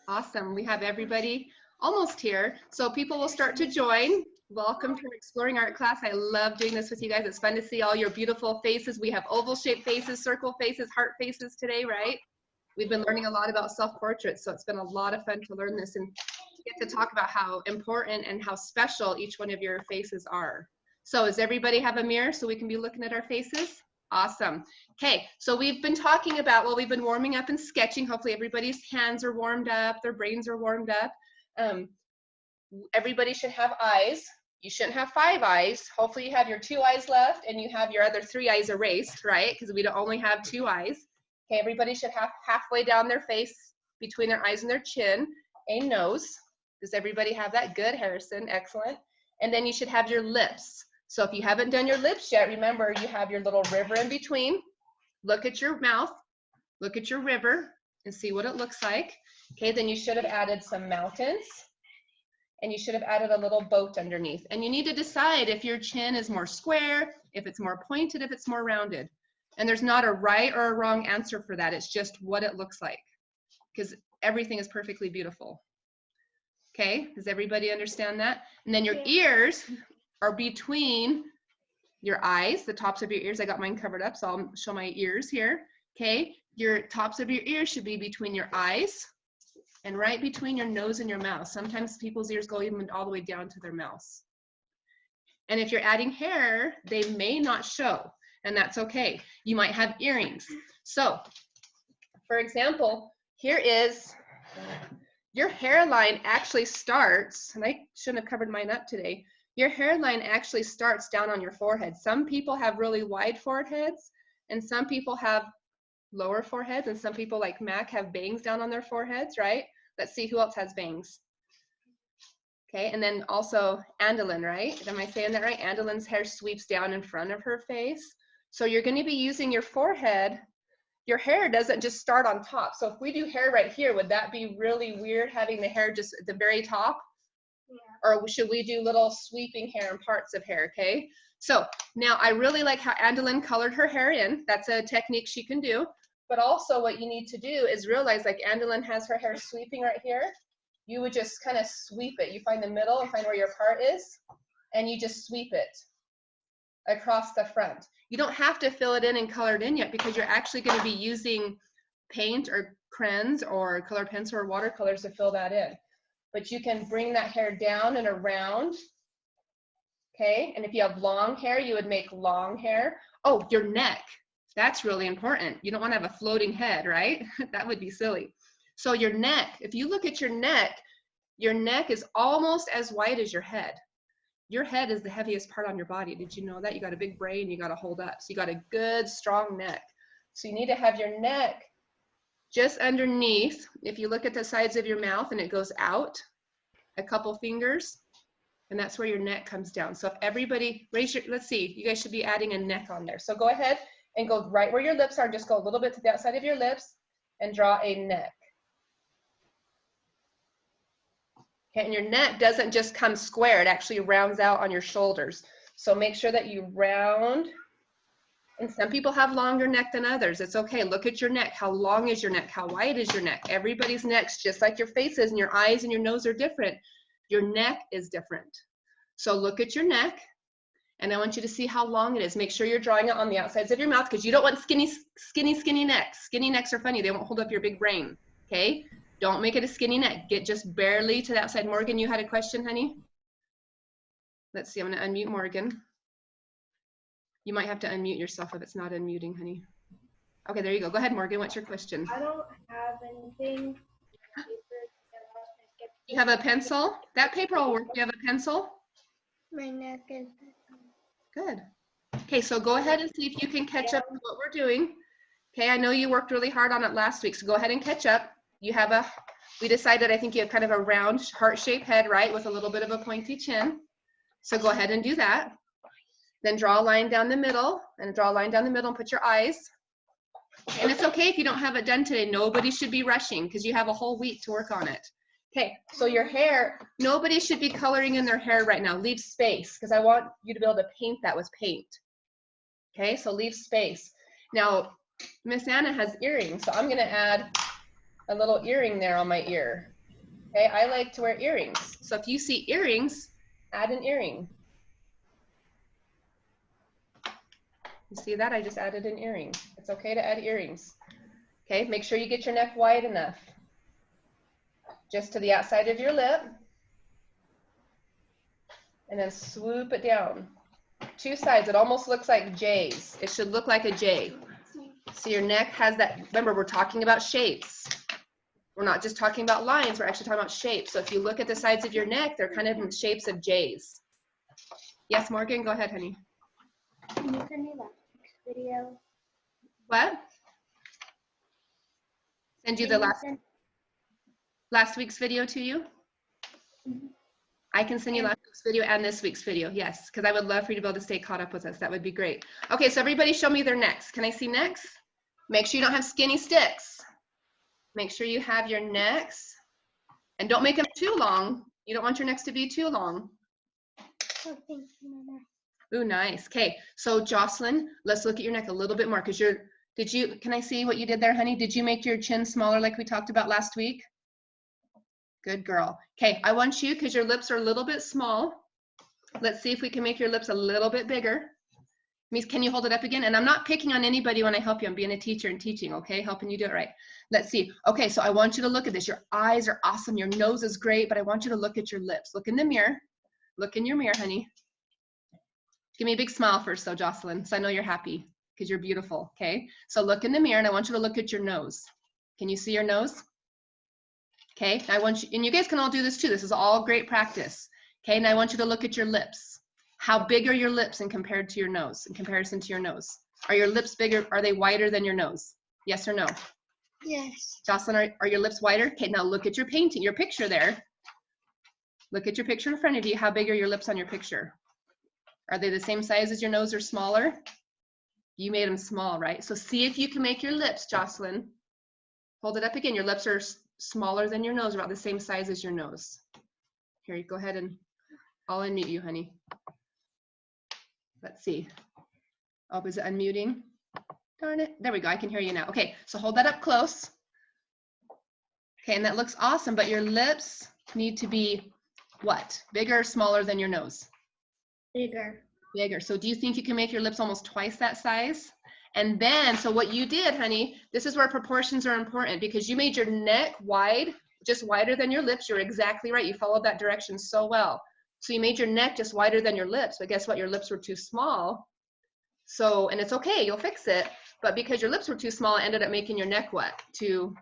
Awesome. We have everybody almost here. So people will start to join. Welcome to our Exploring Art class. I love doing this with you guys. It's fun to see all your beautiful faces. We have oval shaped faces, circle faces, heart faces today, right? We've been learning a lot about self-portraits, so it's been a lot of fun to learn this and get to talk about how important and how special each one of your faces are. So does everybody have a mirror so we can be looking at our faces? Awesome. Okay, so we've been talking about, well, we've been warming up and sketching. Hopefully everybody's hands are warmed up, their brains are warmed up. Everybody should have eyes. You shouldn't have 5 eyes. Hopefully you have your 2 eyes left and you have your other 3 eyes erased, right? Because we don't only have 2 eyes. Okay, everybody should have halfway down their face, between their eyes and their chin, a nose. Does everybody have that? Good, Harrison, excellent. And then you should have your lips. So if you haven't done your lips yet, remember you have your little river in between. Look at your mouth, look at your river and see what it looks like. Okay, then you should have added some mountains and you should have added a little boat underneath. And you need to decide if your chin is more square, if it's more pointed, if it's more rounded. And there's not a right or a wrong answer for that. It's just what it looks like, because everything is perfectly beautiful. Okay, does everybody understand that? And then your ears are between your eyes, the tops of your ears. I got mine covered up, so I'll show my ears here. Okay, your tops of your ears should be between your eyes and right between your nose and your mouth. Sometimes people's ears go even all the way down to their mouths. And if you're adding hair, they may not show, and that's okay. You might have earrings. So, for example, here is your hairline actually starts, and I shouldn't have covered mine up today. Your hairline actually starts down on your forehead. Some people have really wide foreheads, and some people have lower foreheads, and some people like Mac have bangs down on their foreheads, right? Let's see who else has bangs. Okay, and then also Andalyn, right? Am I saying that right? Andalyn's hair sweeps down in front of her face. So you're going to be using your forehead. Your hair doesn't just start on top. So if we do hair right here, would that be really weird having the hair just at the very top? Yeah. Or should we do little sweeping hair and parts of hair, okay? So now I really like how Andalyn colored her hair in. That's a technique she can do. But also what you need to do is realize, like Andalyn has her hair sweeping right here. You would just kind of sweep it. You find the middle and find where your part is, and you just sweep it across the front. You don't have to fill it in and color it in yet, because you're actually going to be using paint or crayons or colored pencil or watercolors to fill that in. But you can bring that hair down and around, okay? And if you have long hair, you would make long hair. Oh, your neck. That's really important. You don't want to have a floating head, right? That would be silly. So your neck, if you look at your neck is almost as wide as your head. Your head is the heaviest part on your body. Did you know that? You got a big brain, you got to hold up. So you got a good, strong neck. So you need to have your neck just underneath. If you look at the sides of your mouth and it goes out a couple fingers, and that's where your neck comes down. So if everybody, raise your, let's see, you guys should be adding a neck on there. So go ahead and go right where your lips are, just go a little bit to the outside of your lips and draw a neck. Okay, and your neck doesn't just come square, it actually rounds out on your shoulders. So make sure that you round, and some people have longer neck than others. It's okay, look at your neck. How long is your neck? How wide is your neck? Everybody's neck's just like your face is, and your eyes and your nose are different. Your neck is different. So look at your neck, and I want you to see how long it is. Make sure you're drawing it on the outsides of your mouth, because you don't want skinny necks. Skinny necks are funny, they won't hold up your big brain, okay? Don't make it a skinny neck. Get just barely to the outside. Morgan, you had a question, honey? Let's see, I'm gonna unmute Morgan. You might have to unmute yourself if it's not unmuting, honey. Okay, there you go. Go ahead, Morgan, what's your question? I don't have anything. You have a pencil? That paper will work. You have a pencil? My neck is good. Okay, so go ahead and see if you can catch up with what we're doing. Okay, I know you worked really hard on it last week, so go ahead and catch up. You have a, we decided, I think you have kind of a round heart-shaped head, right, with a little bit of a pointy chin. So go ahead and do that. Then draw a line down the middle, and draw a line down the middle and put your eyes. And it's okay if you don't have it done today. Nobody should be rushing, because you have a whole week to work on it. Okay, so your hair, nobody should be coloring in their hair right now. Leave space, because I want you to be able to paint that with paint. Okay, so leave space. Now, Miss Anna has earrings, so I'm gonna add a little earring there on my ear. Okay, I like to wear earrings. So if you see earrings, add an earring. You see that? I just added an earring. It's okay to add earrings. Okay, make sure you get your neck wide enough. Just to the outside of your lip. And then swoop it down. Two sides, it almost looks like J's. It should look like a J. So your neck has that, remember we're talking about shapes. We're not just talking about lines, we're actually talking about shapes. So if you look at the sides of your neck, they're kind of in shapes of J's. Yes, Morgan, go ahead, honey. Can you send me last week's video? What? Send you the last week's video to you? Mhm. I can send you last week's video and this week's video, yes, because I would love for you to be able to stay caught up with us. That would be great. Okay, so everybody show me their necks. Can I see necks? Make sure you don't have skinny sticks. Make sure you have your necks. And don't make them too long. You don't want your necks to be too long. Oh, thank you, Mama. Ooh, nice. Okay, so Jocelyn, let's look at your neck a little bit more because can I see what you did there, honey? Did you make your chin smaller like we talked about last week? Good girl. Okay, I want you, because your lips are a little bit small. Let's see if we can make your lips a little bit bigger. Miss, can you hold it up again? And I'm not picking on anybody when I help you. I'm being a teacher and teaching, okay? Helping you do it right. Let's see. Okay, so I want you to look at this. Your eyes are awesome. Your nose is great, but I want you to look at your lips. Look in the mirror. Look in your mirror, honey. Give me a big smile first, though, Jocelyn, so I know you're happy because you're beautiful, okay? So look in the mirror, and I want you to look at your nose. Can you see your nose? Okay, I want you, and you guys can all do this too. This is all great practice. Okay, and I want you to look at your lips. How big are your lips in comparison to your nose? Are your lips bigger? Are they wider than your nose? Yes or no? Yes. Jocelyn, are your lips wider? Okay, now look at your painting, your picture there. Look at your picture in front of you. How big are your lips on your picture? Are they the same size as your nose or smaller? You made them small, right? So see if you can make your lips, Jocelyn. Hold it up again. Your lips are smaller than your nose, about the same size as your nose. Here, you go ahead and I'll unmute you, honey. Let's see. Oh, is it unmuting? Darn it. There we go. I can hear you now. Okay, so hold that up close. Okay, and that looks awesome, but your lips need to be what? Bigger or smaller than your nose? Bigger. Bigger. So do you think you can make your lips almost twice that size? And then, so what you did, honey, this is where proportions are important because you made your neck wide, just wider than your lips. You're exactly right. You followed that direction so well. So you made your neck just wider than your lips, but guess what? Your lips were too small. So, and it's okay, you'll fix it. But because your lips were too small, it ended up making your neck what? Too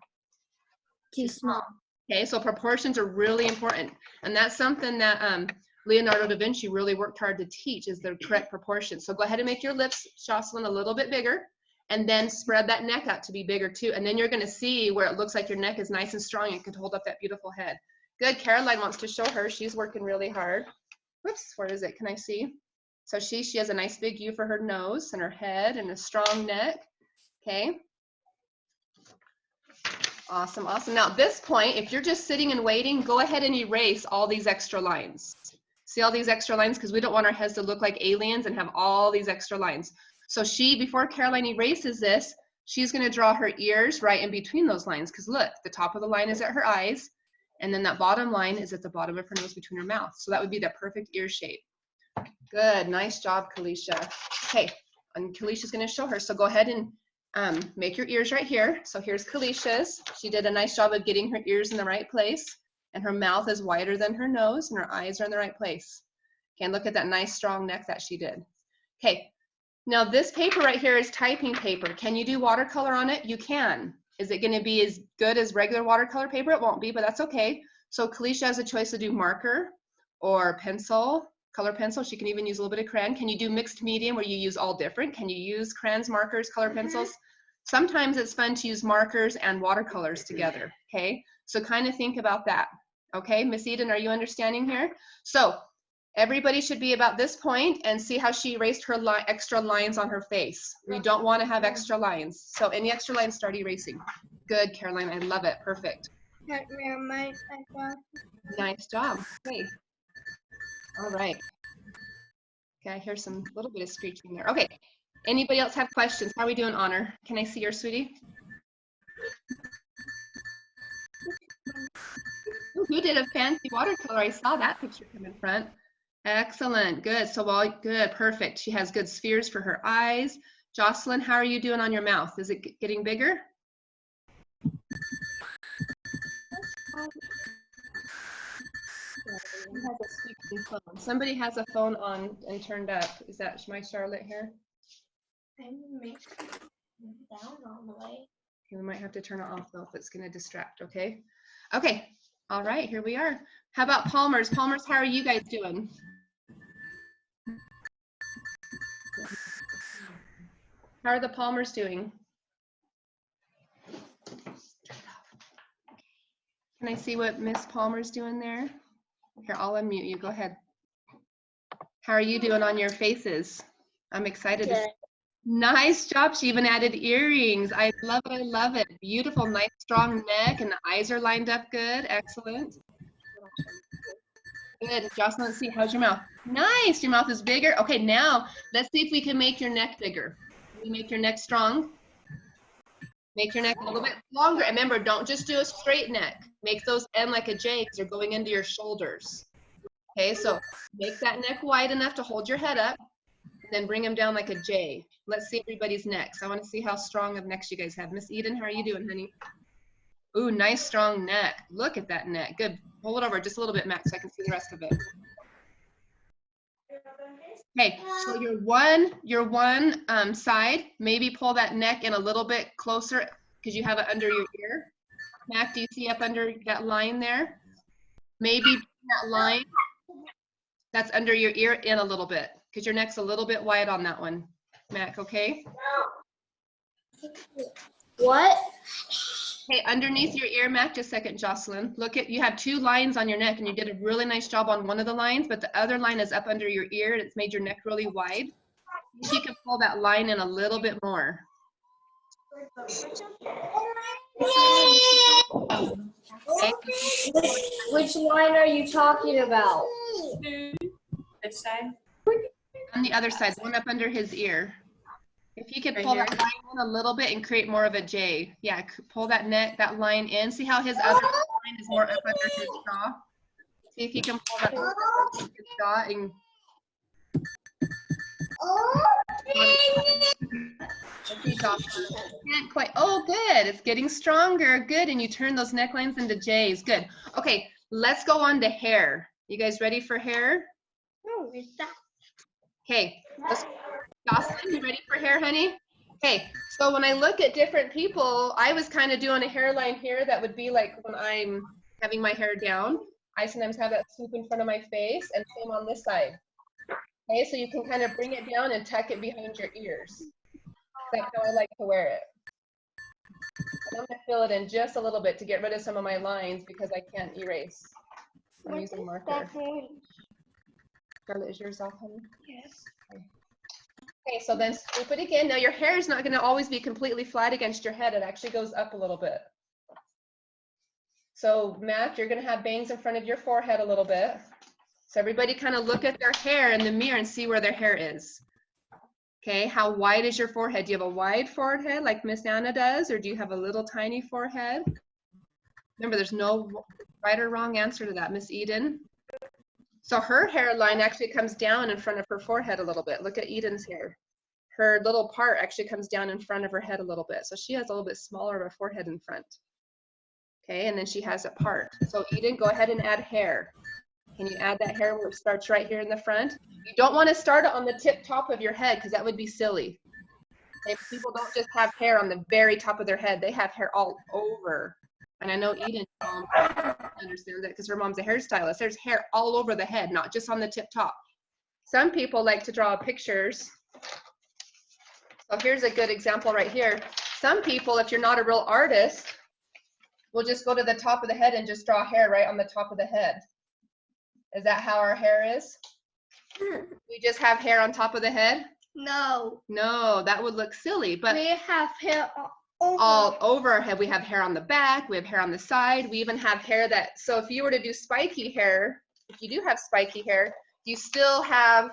small. Okay, so proportions are really important. And that's something that Leonardo da Vinci really worked hard to teach is the correct proportions. So go ahead and make your lips, Jocelyn, a little bit bigger and then spread that neck out to be bigger too. And then you're gonna see where it looks like your neck is nice and strong and can hold up that beautiful head. Good, Caroline wants to show her. She's working really hard. Whoops, where is it? Can I see? So she has a nice big U for her nose and her head and a strong neck, okay? Awesome, awesome. Now at this point, if you're just sitting and waiting, go ahead and erase all these extra lines. See all these extra lines? Because we don't want our heads to look like aliens and have all these extra lines. So before Caroline erases this, she's gonna draw her ears right in between those lines. Because look, the top of the line is at her eyes, and then that bottom line is at the bottom of her nose between her mouth. So that would be the perfect ear shape. Good, nice job, Kalisha. Okay, and Kalisha's gonna show her. So go ahead and make your ears right here. So here's Kalisha's. She did a nice job of getting her ears in the right place, and her mouth is wider than her nose, and her eyes are in the right place. Okay, and look at that nice strong neck that she did. Okay, now this paper right here is typing paper. Can you do watercolor on it? You can. Is it gonna be as good as regular watercolor paper? It won't be, but that's okay. So Kalisha has a choice to do marker or pencil, color pencil. She can even use a little bit of crayon. Can you do mixed medium where you use all different? Can you use crayons, markers, color pencils? Sometimes it's fun to use markers and watercolors together, okay? So kind of think about that, okay? Miss Eden, are you understanding here? So everybody should be about this point and see how she erased her extra lines on her face. We don't want to have extra lines. So any extra lines, start erasing. Good, Caroline, I love it, perfect. Nice job, great. All right. Okay, I hear some little bit of screeching there. Okay, anybody else have questions? How are we doing, Honor? Can I see your sweetie? Ooh, who did a fancy watercolor. I saw that picture come in front. Excellent. Good. So good. Perfect. She has good spheres for her eyes. Jocelyn, how are you doing on your mouth? Is it getting bigger? Somebody has a phone on and turned up. Is that my Charlotte here? I'm making it down all the way. Okay, we might have to turn it off though if it's going to distract, okay? Okay. All right, here we are. How about Palmer's? Palmer's, how are you guys doing? How are the Palmers doing? Can I see what Miss Palmer's doing there? Here, I'll unmute you. Go ahead. How are you doing on your faces? I'm excited to see. Nice job. She even added earrings. I love it. I love it. Beautiful, nice, strong neck, and the eyes are lined up good. Excellent. Good. Jocelyn, let's see. How's your mouth? Nice. Your mouth is bigger. Okay, now let's see if we can make your neck bigger. Can you make your neck strong? Make your neck a little bit longer. And remember, don't just do a straight neck. Make those end like a J because they're going into your shoulders. Okay, so make that neck wide enough to hold your head up, and then bring them down like a J. Let's see everybody's necks. I want to see how strong of necks you guys have. Miss Eden, how are you doing, honey? Ooh, nice strong neck. Look at that neck. Good. Hold it over just a little bit, Max, so I can see the rest of it. Okay, so your one side, maybe pull that neck in a little bit closer because you have it under your ear. Mac, do you see up under that line there? Maybe that line that's under your ear in a little bit because your neck's a little bit wide on that one. Mac, okay? What? Hey, underneath your ear, Mac, just a second, Jocelyn. Look at, you have two lines on your neck and you did a really nice job on one of the lines, but the other line is up under your ear and it's made your neck really wide. You can pull that line in a little bit more. Okay. Which line are you talking about? Which side? On the other side, the one up under his ear. If you could Right pull here? that line in a little bit and create more of a J. Yeah, pull that neck, that line in. See how his other line is more up under his jaw? See if you can pull that up under his jaw and can't quite. Oh, good. It's getting stronger. Good. And you turn those necklines into J's. Good. Okay, let's go on to hair. You guys ready for hair? Oh, where's that? Okay, Jocelyn, you ready for hair, honey? Okay, so when I look at different people, I was kind of doing a hairline here that would be like when I'm having my hair down. I sometimes have that swoop in front of my face and same on this side. Okay, so you can kind of bring it down and tuck it behind your ears. That's how I like to wear it. And I'm gonna fill it in just a little bit to get rid of some of my lines because I can't erase. I'm using marker. Scarlett, is yours off, honey? Yes. Okay, so then swoop it again. Now your hair is not going to always be completely flat against your head. It actually goes up a little bit. So Matt, you're going to have bangs in front of your forehead a little bit. So everybody kind of look at their hair in the mirror and see where their hair is. Okay, how wide is your forehead? Do you have a wide forehead like Miss Anna does, or do you have a little tiny forehead? Remember, there's no right or wrong answer to that, Miss Eden. So her hairline actually comes down in front of her forehead a little bit. Look at Eden's hair. Her little part actually comes down in front of her head a little bit. So she has a little bit smaller of a forehead in front. Okay, and then she has a part. So Eden, go ahead and add hair. Can you add that hair where it starts right here in the front? You don't want to start it on the tip top of your head because that would be silly. Okay, people don't just have hair on the very top of their head. They have hair all over. And I know Eden understands that because her mom's a hairstylist. There's hair all over the head, not just on the tip top. Some people like to draw pictures. So here's a good example right here. Some people, if you're not a real artist, will just go to the top of the head and just draw hair right on the top of the head. Is that how our hair is? We just have hair on top of the head? No. No, that would look silly. But We have hair all over our head. We have hair on the back, we have hair on the side, we even have hair that, so if you were to do spiky hair, if you do have spiky hair, you still have,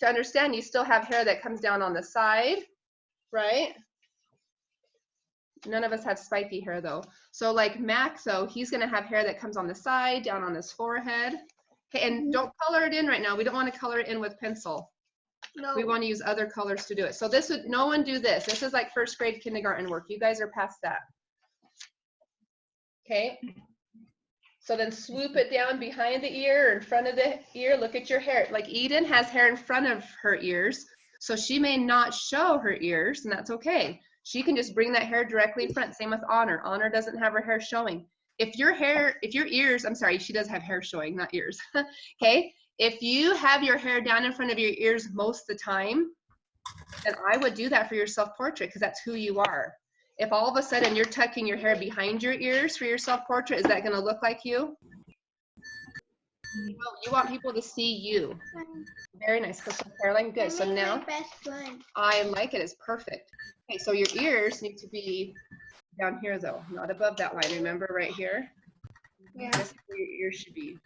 to understand, you still have hair that comes down on the side, right? None of us had spiky hair though. So like Mac though, he's gonna have hair that comes on the side, down on his forehead. Okay, and don't color it in right now. We don't want to color it in with pencil. No. We want to use other colors to do it. So this would, no one do this. This is like first grade kindergarten work. You guys are past that. Okay. So then swoop it down behind the ear or in front of the ear. Look at your hair. Like Eden has hair in front of her ears. So she may not show her ears, and that's okay. She can just bring that hair directly in front. Same with Honor. Honor doesn't have her hair showing. If your ears, I'm sorry, she does have hair showing, not ears. Okay. If you have your hair down in front of your ears most of the time, then I would do that for your self-portrait because that's who you are. If all of a sudden you're tucking your hair behind your ears for your self-portrait, is that going to look like you? No, you want people to see you. Very nice, Crystal Caroline. Good. So now, my best friend. I like it. It's perfect. Okay, so your ears need to be down here though, not above that line. Remember right here? Yeah. This is where your ears should be.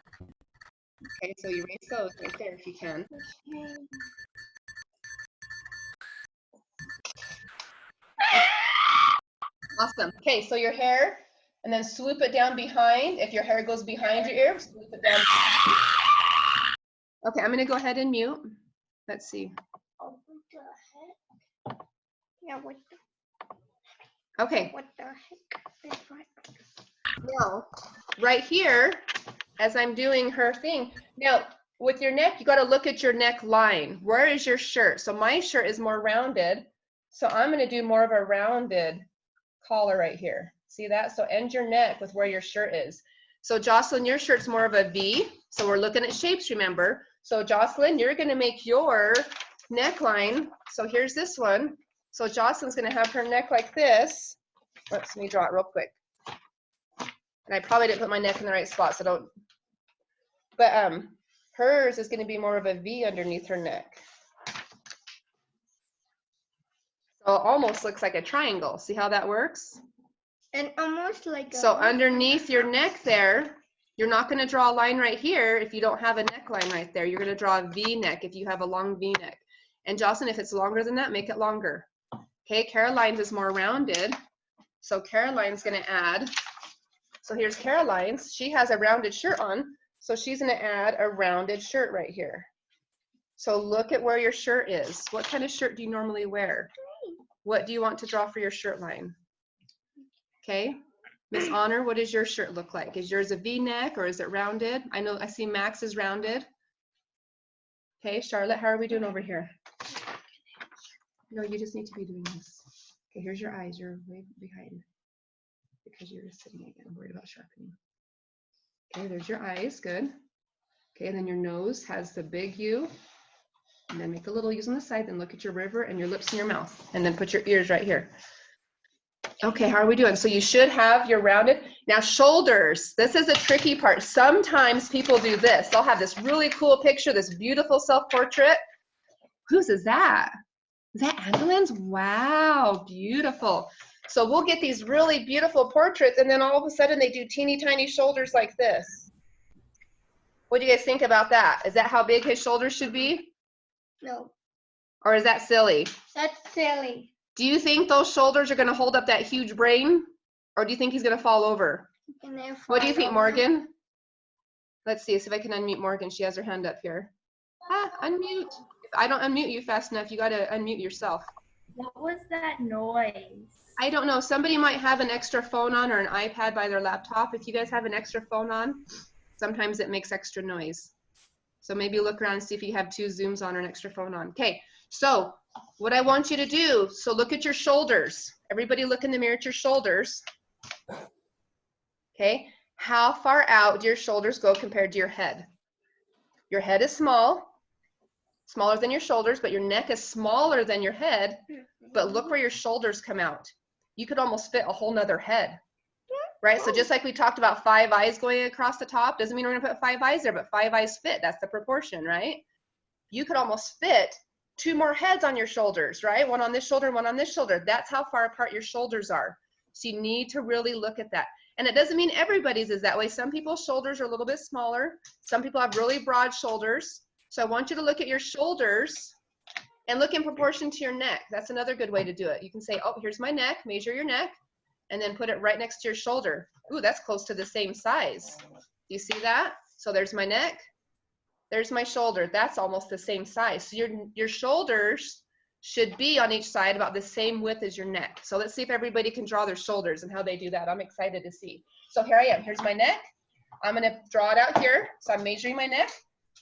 Okay, so you erase those right there if you can. Awesome. Okay, so your hair, and then swoop it down behind. If your hair goes behind your ear, swoop it down. Okay, I'm gonna go ahead and mute. Let's see. Oh, what the heck? Yeah, what Okay, the heck? That's right. now, right here, as I'm doing her thing, now, with your neck, you gotta look at your neck line. Where is your shirt? So my shirt is more rounded, so I'm gonna do more of a rounded collar right here. See that? So end your neck with where your shirt is. So Jocelyn, your shirt's more of a V. So we're looking at shapes, remember? So Jocelyn, you're gonna make your neckline. So here's this one. So Jocelyn's gonna have her neck like this. Let's let me draw it real quick. And I probably didn't put my neck in the right spot, so don't. But hers is gonna be more of a V underneath her neck. So it almost looks like a triangle. See how that works? And almost like a. So underneath your neck there, you're not going to draw a line right here if you don't have a neckline right there. You're going to draw a V neck if you have a long V neck. And Jocelyn, if it's longer than that, make it longer. Okay, Caroline's is more rounded. So Caroline's going to add, so here's Caroline's. She has a rounded shirt on, so she's going to add a rounded shirt right here. So look at where your shirt is. What kind of shirt do you normally wear? What do you want to draw for your shirt line? Okay, Miss Honor, what does your shirt look like? Is yours a V-neck or is it rounded? I know, I see Max is rounded. Okay, Charlotte, how are we doing over here? No, you just need to be doing this. Okay, here's your eyes. You're way behind because you're sitting again. I'm worried about sharpening. Okay, there's your eyes. Good. Okay, and then your nose has the big U. And then make the little U's on the side. Then look at your river and your lips and your mouth. And then put your ears right here. Okay, how are we doing? So you should have your rounded. Now shoulders, this is a tricky part. Sometimes people do this. They'll have this really cool picture, this beautiful self-portrait. Whose is that? Is that Angelin's? Wow, beautiful. So we'll get these really beautiful portraits and then all of a sudden they do teeny tiny shoulders like this. What do you guys think about that? Is that how big his shoulders should be? No, Or is that silly? that's silly. Do you think those shoulders are going to hold up that huge brain? Or do you think he's going to fall over? And then What do you think, follow. Morgan? Let's see if I can unmute Morgan. She has her hand up here. Ah, unmute. If I don't unmute you fast enough, you got to unmute yourself. What was that noise? I don't know. Somebody might have an extra phone on or an iPad by their laptop. If you guys have an extra phone on, sometimes it makes extra noise. So maybe look around and see if you have two Zooms on or an extra phone on. Okay, so what I want you to do, so look at your shoulders. Everybody look in the mirror at your shoulders. Okay, how far out do your shoulders go compared to your head? Your head is small, smaller than your shoulders, but your neck is smaller than your head. But look where your shoulders come out. You could almost fit a whole nother head, right? So just like we talked about 5 eyes going across the top, doesn't mean we're gonna put 5 eyes there, but 5 eyes fit, that's the proportion, right? You could almost fit 2 more heads on your shoulders, right? One on this shoulder, one on this shoulder. That's how far apart your shoulders are. So you need to really look at that. And it doesn't mean everybody's is that way. Some people's shoulders are a little bit smaller. Some people have really broad shoulders. So I want you to look at your shoulders and look in proportion to your neck. That's another good way to do it. You can say, oh, here's my neck, measure your neck. and then put it right next to your shoulder. Ooh, that's close to the same size. Do you see that? So there's my neck, there's my shoulder. That's almost the same size. So your shoulders should be on each side about the same width as your neck. So let's see if everybody can draw their shoulders and how they do that. I'm excited to see. So here I am. Here's my neck. I'm going to draw it out here. So I'm measuring my neck.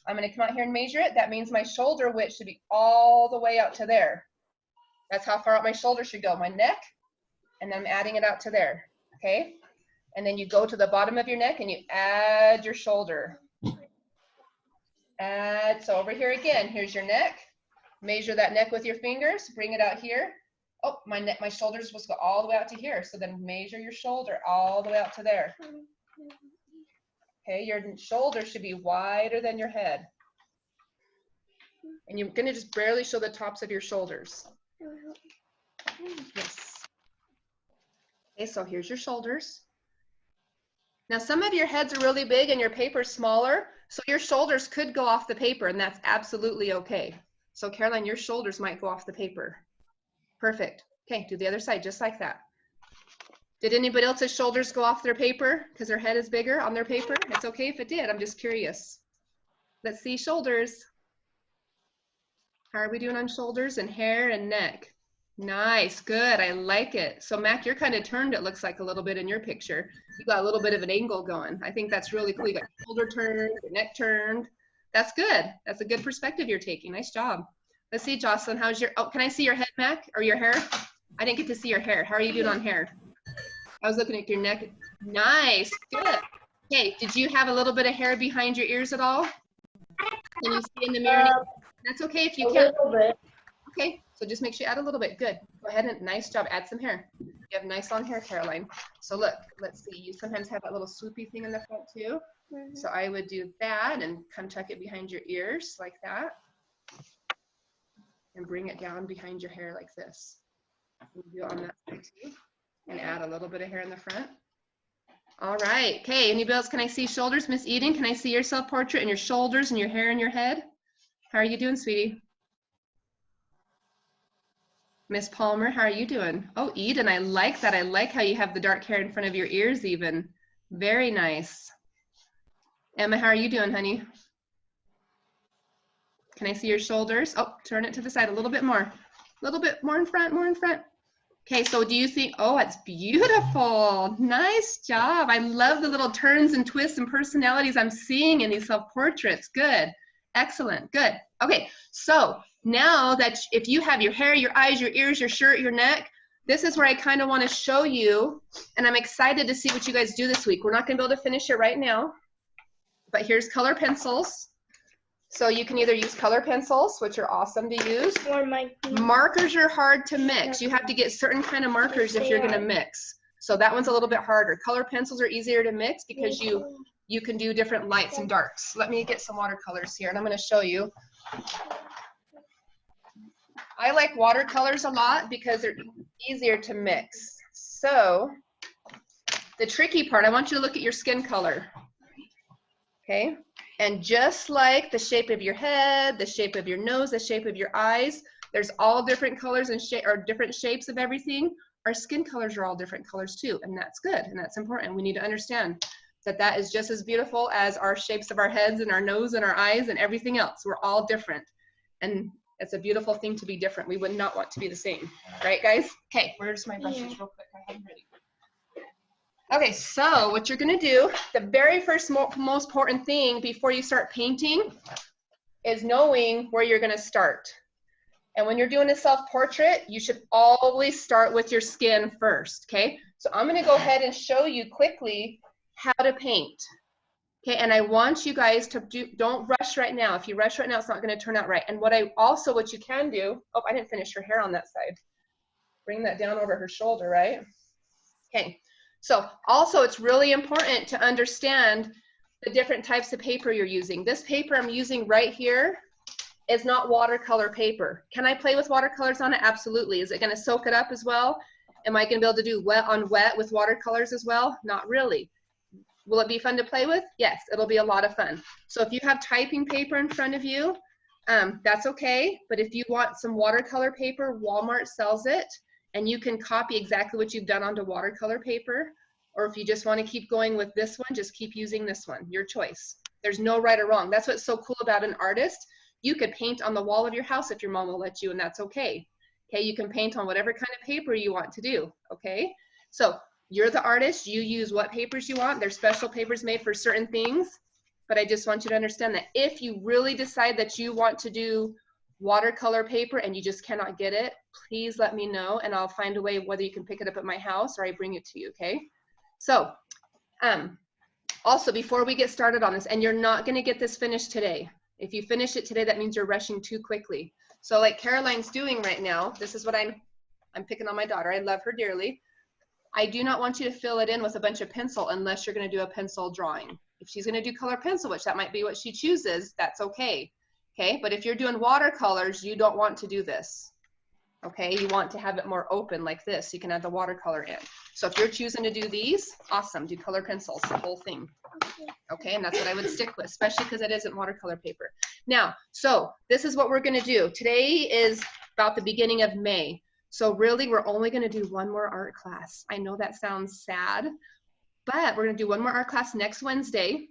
I'm going to come out here and measure it. That means my shoulder width should be all the way out to there. That's how far out my shoulder should go. My neck, and then I'm adding it out to there. Okay? And then you go to the bottom of your neck and you add your shoulder. Add. So over here again, here's your neck. Measure that neck with your fingers. Bring it out here. Oh, my shoulders supposed to go all the way out to here. So then measure your shoulder all the way out to there. Okay, your shoulder should be wider than your head. And you're going to just barely show the tops of your shoulders. Yes. Okay, so here's your shoulders. Now some of your heads are really big and your paper's smaller, so your shoulders could go off the paper, and that's absolutely okay. So Caroline, your shoulders might go off the paper. Perfect. Okay, do the other side just like that. Did anybody else's shoulders go off their paper because their head is bigger on their paper? It's okay if it did. I'm just curious. Let's see shoulders. How are we doing on shoulders and hair and neck? Nice, good, I like it. So Mac, you're kind of turned, it looks like a little bit in your picture. You got a little bit of an angle going. I think that's really cool. You got your shoulder turned, your neck turned. That's good. That's a good perspective you're taking. Nice job. Let's see, Jocelyn, how's your, oh, can I see your head, Mac, or your hair? I didn't get to see your hair. How are you doing on hair? I was looking at your neck. Nice, good. Okay, did you have a little bit of hair behind your ears at all? Can you see in the mirror? That's okay if you can't. A little bit. Okay, so just make sure you add a little bit. Good. Go ahead and nice job. Add some hair. You have nice long hair, Caroline. So look, let's see. You sometimes have that little swoopy thing in the front too. So I would do that and come tuck it behind your ears like that. And bring it down behind your hair like this. And do it on that side too. And add a little bit of hair in the front. All right. Okay, anybody else? Can I see shoulders? Miss Eden, can I see your self-portrait and your shoulders and your hair and your head? How are you doing, sweetie? Miss Palmer, how are you doing? Oh, Eden, I like that. I like how you have the dark hair in front of your ears even. Very nice. Emma, how are you doing, honey? Can I see your shoulders? Oh, turn it to the side a little bit more. A little bit more in front, more in front. Okay, so do you think, oh, it's beautiful. Nice job. I love the little turns and twists and personalities I'm seeing in these self-portraits. Good. Excellent. Good. Okay, so now that if you have your hair, your eyes, your ears, your shirt, your neck, this is where I kind of want to show you, and I'm excited to see what you guys do this week. We're not going to be able to finish it right now, but here's color pencils. So you can either use color pencils, which are awesome to use. Markers are hard to mix. You have to get certain kind of markers if you're going to mix. So that one's a little bit harder. Color pencils are easier to mix because you can do different lights and darks. Let me get some watercolors here, and I'm going to show you. I like watercolors a lot because they're easier to mix. So the tricky part, I want you to look at your skin color. Okay? And just like the shape of your head, the shape of your nose, the shape of your eyes, there's all different colors and different shapes of everything. Our skin colors are all different colors too, and that's good, and that's important. We need to understand that that is just as beautiful as our shapes of our heads and our nose and our eyes and everything else. We're all different, and it's a beautiful thing to be different. We would not want to be the same, right, guys? Okay, where's my brushes real quick? I have them ready. Okay, so what you're gonna do, the very first most important thing before you start painting is knowing where you're gonna start. And when you're doing a self-portrait, you should always start with your skin first, okay? So I'm gonna go ahead and show you quickly how to paint. Okay, and I want you guys to don't rush right now. If you rush right now, it's not gonna turn out right. And what you can do, oh, I didn't finish her hair on that side. Bring that down over her shoulder, right? Okay. So also it's really important to understand the different types of paper you're using. This paper I'm using right here is not watercolor paper. Can I play with watercolors on it? Absolutely. Is it going to soak it up as well? Am I going to be able to do wet on wet with watercolors as well? Not really. Will it be fun to play with? Yes, it'll be a lot of fun. So if you have typing paper in front of you, that's okay. But if you want some watercolor paper, Walmart sells it. and you can copy exactly what you've done onto watercolor paper, or if you just want to keep going with this one, just keep using this one, your choice. There's no right or wrong. That's what's so cool about an artist. You could paint on the wall of your house if your mom will let you, and that's okay. Okay, you can paint on whatever kind of paper you want to do, okay? So you're the artist, you use what papers you want. There's special papers made for certain things, but I just want you to understand that if you really decide that you want to do watercolor paper and you just cannot get it, please let me know and I'll find a way whether you can pick it up at my house or I bring it to you, okay? So, also before we get started on this, and you're not gonna get this finished today. If you finish it today, that means you're rushing too quickly. So like Caroline's doing right now, this is what I'm picking on my daughter. I love her dearly. I do not want you to fill it in with a bunch of pencil unless you're gonna do a pencil drawing. If she's gonna do color pencil, which that might be what she chooses, that's okay. Okay, but if you're doing watercolors, you don't want to do this. Okay, you want to have it more open like this, so you can add the watercolor in. So if you're choosing to do these, awesome, do color pencils, the whole thing. Okay, and that's what I would stick with, especially because it isn't watercolor paper. Now, so this is what we're gonna do. Today is about the beginning of May. So really, we're only gonna do one more art class. I know that sounds sad, but we're gonna do one more art class next Wednesday.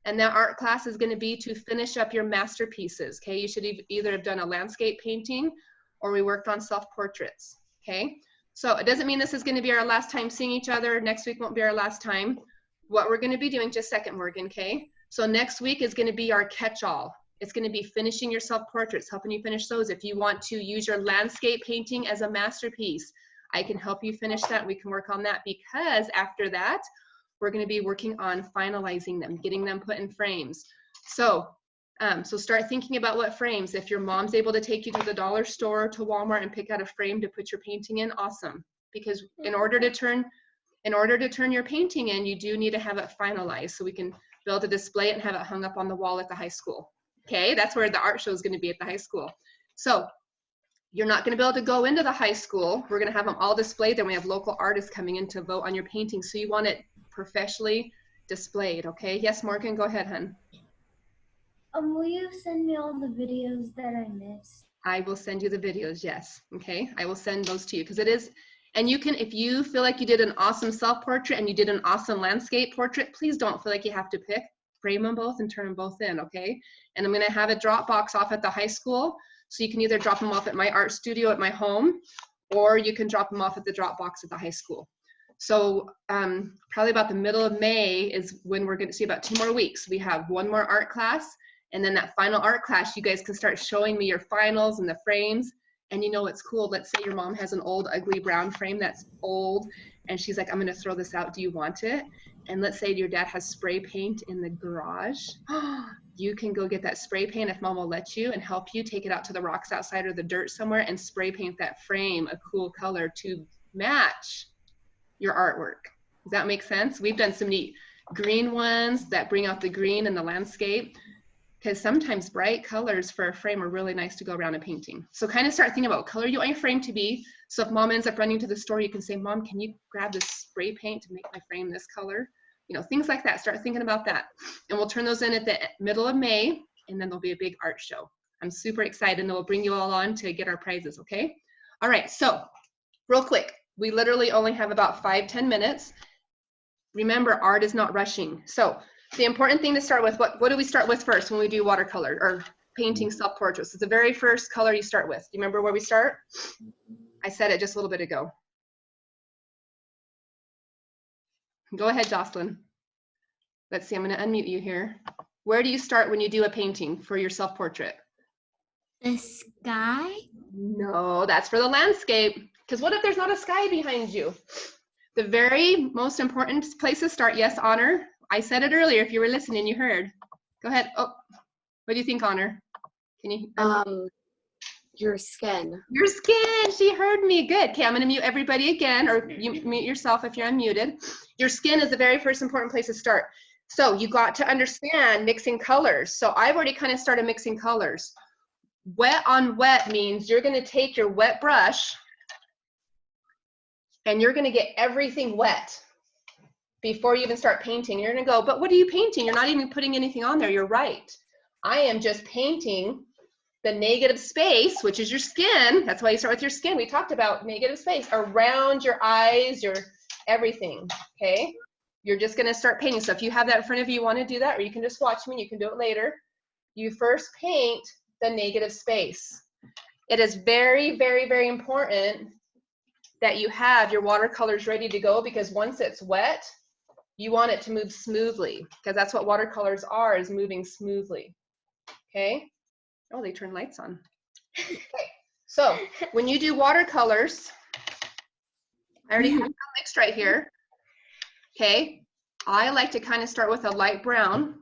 And that art class is gonna be to finish up your masterpieces, okay? You should either have done a landscape painting or we worked on self-portraits, okay? So it doesn't mean this is gonna be our last time seeing each other. Next week won't be our last time. What we're gonna be doing, just a second, Morgan, okay? So next week is gonna be our catch-all. It's gonna be finishing your self-portraits, helping you finish those. If you want to use your landscape painting as a masterpiece, I can help you finish that. We can work on that because after that, we're gonna be working on finalizing them, getting them put in frames. So, so start thinking about what frames. If your mom's able to take you to the dollar store or to Walmart and pick out a frame to put your painting in, awesome. Because in order to turn your painting in, you do need to have it finalized so we can be able to display it and have it hung up on the wall at the high school. Okay, that's where the art show is gonna be, at the high school. So you're not gonna be able to go into the high school. We're gonna have them all displayed. Then we have local artists coming in to vote on your painting. So you want it professionally displayed, okay? Yes, Morgan, go ahead, hun. Will you send me all the videos that I missed? I will send you the videos, yes, okay? I will send those to you because it is, and you can, if you feel like you did an awesome self-portrait and you did an awesome landscape portrait, please don't feel like you have to pick. Frame them both and turn them both in, okay? And I'm gonna have a Dropbox off at the high school, so you can either drop them off at my art studio at my home, or you can drop them off at the Dropbox at the high school. So probably about the middle of May is when we're gonna see, about 2 more weeks. We have one more art class, and then that final art class, you guys can start showing me your finals and the frames. And you know what's cool? Let's say your mom has an old ugly brown frame that's old, and she's like, I'm gonna throw this out, do you want it? And let's say your dad has spray paint in the garage. You can go get that spray paint if mom will let you and help you take it out to the rocks outside or the dirt somewhere and spray paint that frame a cool color to match your artwork. Does that make sense? We've done some neat green ones that bring out the green in the landscape, because sometimes bright colors for a frame are really nice to go around a painting. So kind of start thinking about what color you want your frame to be. So if mom ends up running to the store, you can say, Mom, can you grab this spray paint to make my frame this color? You know, things like that. Start thinking about that. And we'll turn those in at the middle of May, and then there'll be a big art show. I'm super excited, and we'll bring you all on to get our prizes, okay? All right, so real quick, we literally only have about 5-10 minutes. Remember, art is not rushing. So the important thing to start with, what do we start with first when we do watercolor or painting self-portraits? It's the very first color you start with. Do you remember where we start? I said it just a little bit ago. Go ahead, Jocelyn. Let's see, I'm gonna unmute you here. Where do you start when you do a painting for your self-portrait? The sky? No, that's for the landscape. Because what if there's not a sky behind you? The very most important place to start, yes, Honor. I said it earlier, if you were listening, you heard. Go ahead. Oh, what do you think, Honor? Can you? Your skin. Your skin, she heard me, good. Okay, I'm gonna mute everybody again, or you mute yourself if you're unmuted. Your skin is the very first important place to start. So you got to understand mixing colors. So I've already kind of started mixing colors. Wet on wet means you're gonna take your wet brush and you're gonna get everything wet before you even start painting. You're gonna go, but what are you painting? You're not even putting anything on there. You're right. I am just painting the negative space, which is your skin. That's why you start with your skin. We talked about negative space around your eyes, your everything, okay? You're just gonna start painting. So if you have that in front of you, you wanna do that, or you can just watch me, you can do it later. You first paint the negative space. It is very, very, very important that you have your watercolors ready to go, because once it's wet, you want it to move smoothly, because that's what watercolors are, is moving smoothly, okay? Oh, they turn lights on. Okay, so when you do watercolors, I already have them mixed right here, okay? I like to kind of start with a light brown,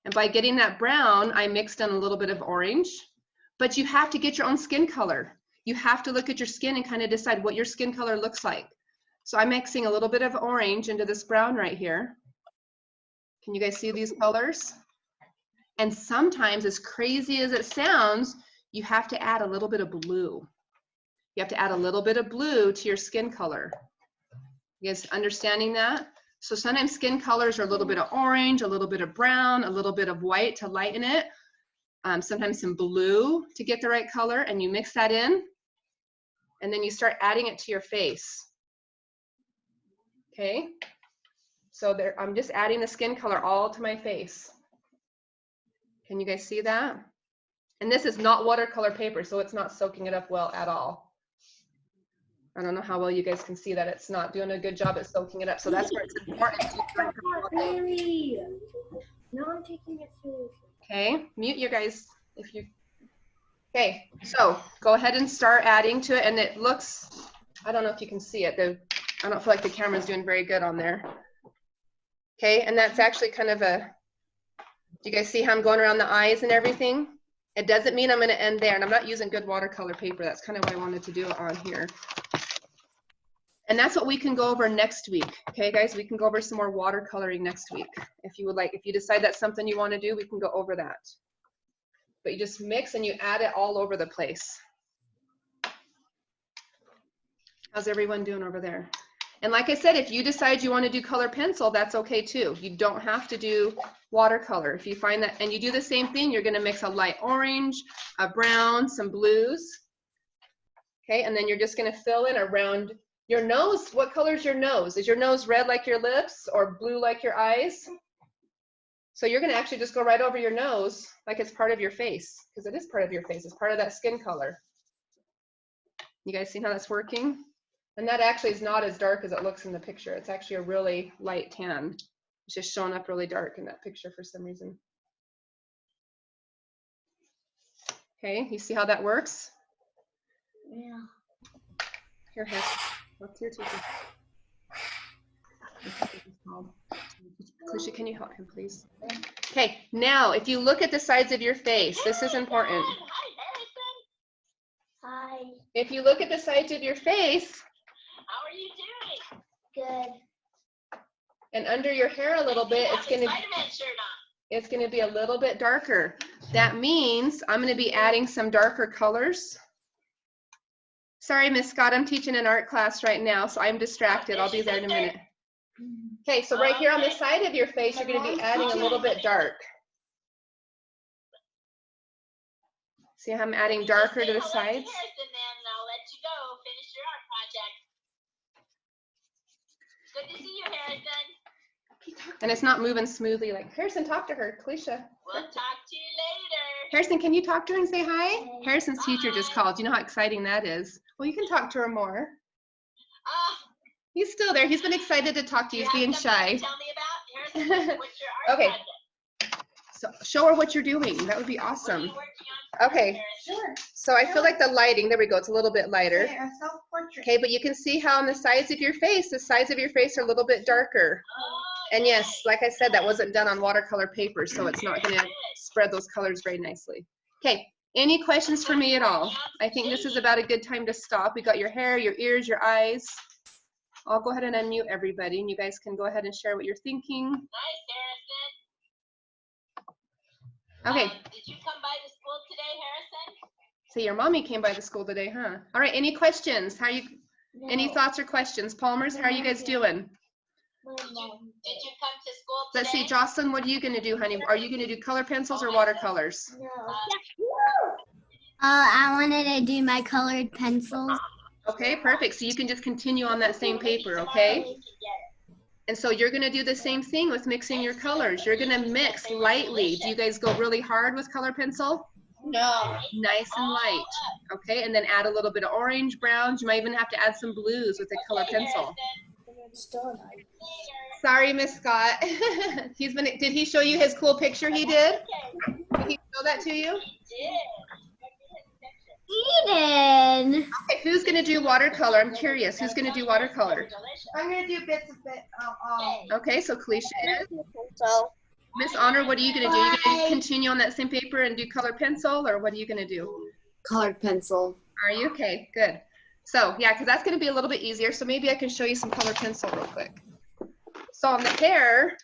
and by getting that brown, I mixed in a little bit of orange, but you have to get your own skin color. You have to look at your skin and kind of decide what your skin color looks like. So I'm mixing a little bit of orange into this brown right here. Can you guys see these colors? And sometimes, as crazy as it sounds, you have to add a little bit of blue. You have to add a little bit of blue to your skin color. You guys understanding that? So sometimes skin colors are a little bit of orange, a little bit of brown, a little bit of white to lighten it. Sometimes some blue to get the right color, and you mix that in, and then you start adding it to your face. Okay, so there, I'm just adding the skin color all to my face. Can you guys see that? And this is not watercolor paper, so it's not soaking it up well at all. I don't know how well you guys can see that. It's not doing a good job at soaking it up, so that's where it's important to Not really. No, I'm taking it seriously. Okay, mute you guys if you. Okay, so go ahead and start adding to it, and it looks, I don't know if you can see it. I don't feel like the camera's doing very good on there. Okay, and that's actually kind of a, do you guys see how I'm going around the eyes and everything? It doesn't mean I'm going to end there, and I'm not using good watercolor paper. That's kind of why I wanted to do it on here. And that's what we can go over next week. Okay, guys, we can go over some more watercoloring next week. If you would like, if you decide that's something you want to do, we can go over that. But you just mix and you add it all over the place. How's everyone doing over there? And like I said, if you decide you want to do color pencil, that's okay too. You don't have to do watercolor. If you find that, and you do the same thing, you're going to mix a light orange, a brown, some blues. Okay, and then you're just going to fill in around your nose. What color is your nose? Is your nose red like your lips or blue like your eyes? So you're going to actually just go right over your nose like it's part of your face, because it is part of your face. It's part of that skin color. You guys see how that's working? And that actually is not as dark as it looks in the picture. It's actually a really light tan. It's just showing up really dark in that picture for some reason. Okay, you see how that works? Yeah. Here, Hess. What's your teacher? Kalisha, can you help him, please? Okay, now if you look at the sides of your face, this is important. Hi. If you look at the sides of your face, How are you doing? Good. and under your hair a little bit, it's gonna Spider-Man shirt on. it's going to be a little bit darker. That means I'm going to be adding some darker colors. Sorry, Miss Scott, I'm teaching an art class right now, so I'm distracted. I'll be there in a minute. Okay, so right here on the side of your face, you're going to be adding a little bit dark. See how I'm adding darker to the sides? And then I'll let you go finish your art project. Good to see you, Harrison. And it's not moving smoothly. Like, Harrison, talk to her. Kalisha. We'll talk to you later. Harrison, can you talk to her and say hi? Harrison's teacher just called. You know how exciting that is? Well, you can talk to her more. He's still there. He's been excited to talk to you. He's being shy. Tell me about Harrison. What's your art Okay. project? So show her what you're doing. That would be What are awesome. you working on? Okay. Harrison? So I feel like the lighting, there we go, it's a little bit lighter. A self-portrait. Okay, but you can see how on the sides of your face, the sides of your face are a little bit darker. Oh, And yes, nice. like I said, that wasn't done on watercolor paper, so it's not gonna spread those colors very nicely. Okay, any questions for me at all? I think this is about a good time to stop. We got your hair, your ears, your eyes. I'll go ahead and unmute everybody, and you guys can go ahead and share what you're thinking. Nice, Harrison. Okay, Did you come by the school today, Harrison? so your mommy came by the school today, huh? All right, any questions? How are you, any thoughts or questions? Palmers, how are you guys doing? Did you come to school today? Let's see, Jocelyn, what are you gonna do, honey? Are you gonna do color pencils or watercolors? No. Did you I wanted to do my colored pencils. Okay, perfect. So you can just continue on that same paper, okay? And so you're gonna do the same thing with mixing your colors. You're gonna mix lightly. Do you guys go really hard with color pencil? No. Nice and light, okay? And then add a little bit of orange, browns. You might even have to add some blues with a color pencil. Sorry, Miss Scott. Did he show you his cool picture he did? Did he show that to you? Eden. Okay, who's gonna do watercolor? I'm curious. Who's gonna do watercolor? I'm gonna do bits of it. Okay, so Kalisha is. So. Miss Honor, what are you gonna do? You gonna continue on that same paper and do color pencil, or what are you gonna do? Colored pencil. Are you? Okay, good. So yeah, because that's gonna be a little bit easier. So maybe I can show you some color pencil real quick. So on the hair,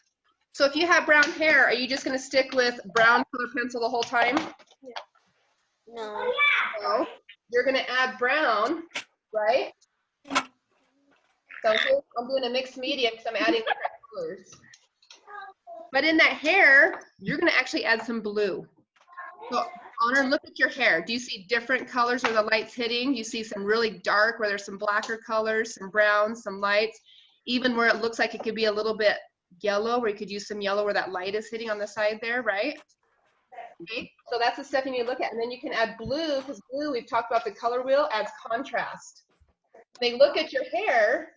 so if you have brown hair, are you just gonna stick with brown color pencil the whole time? No. No. You're gonna add brown, right? So here, I'm doing a mixed medium because I'm adding different colors. But in that hair, you're gonna actually add some blue. So Honor, look at your hair. Do you see different colors where the light's hitting? You see some really dark where there's some blacker colors, some browns, some lights, even where it looks like it could be a little bit yellow, where you could use some yellow where that light is hitting on the side there, right? Okay, so that's the stuff you need to look at. And then you can add blue, because blue, we've talked about the color wheel, adds contrast. When they look at your hair,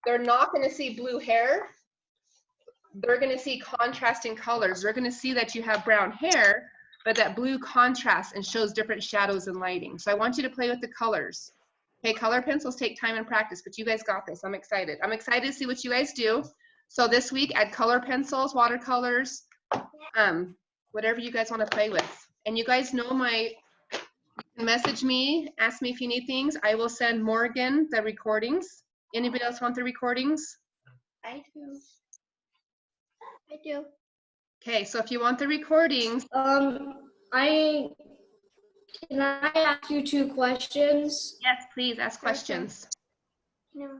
they're not gonna see blue hair. They're gonna see contrasting colors. They're gonna see that you have brown hair, but that blue contrasts and shows different shadows and lighting. So I want you to play with the colors. Okay, color pencils take time and practice, but you guys got this. I'm excited. I'm excited to see what you guys do. So this week, add color pencils, watercolors, whatever you guys want to play with. And you guys know you can message me, ask me if you need things. I will send Morgan the recordings. Anybody else want the recordings? I do. I do. Okay, so if you want the recordings, Can I ask you 2 questions? yes, please ask questions. No.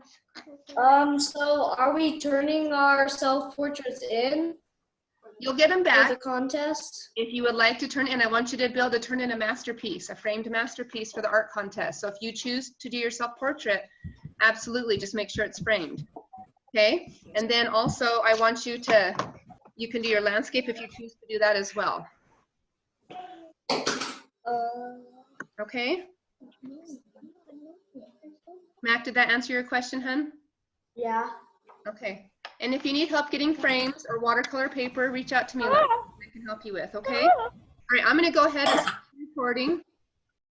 So are we turning our self-portraits in You'll get them for back. the contest? If you would like to turn in, I want you to be able to turn in a masterpiece, a framed masterpiece for the art contest. So if you choose to do your self-portrait, absolutely, just make sure it's framed. Okay, and then also I want you can do your landscape if you choose to do that as well. Okay, Mac, did that answer your question, hun? Yeah. Okay, and if you need help getting frames or watercolor paper, reach out to me. I can help you with, okay? All right, I'm gonna go ahead and start recording.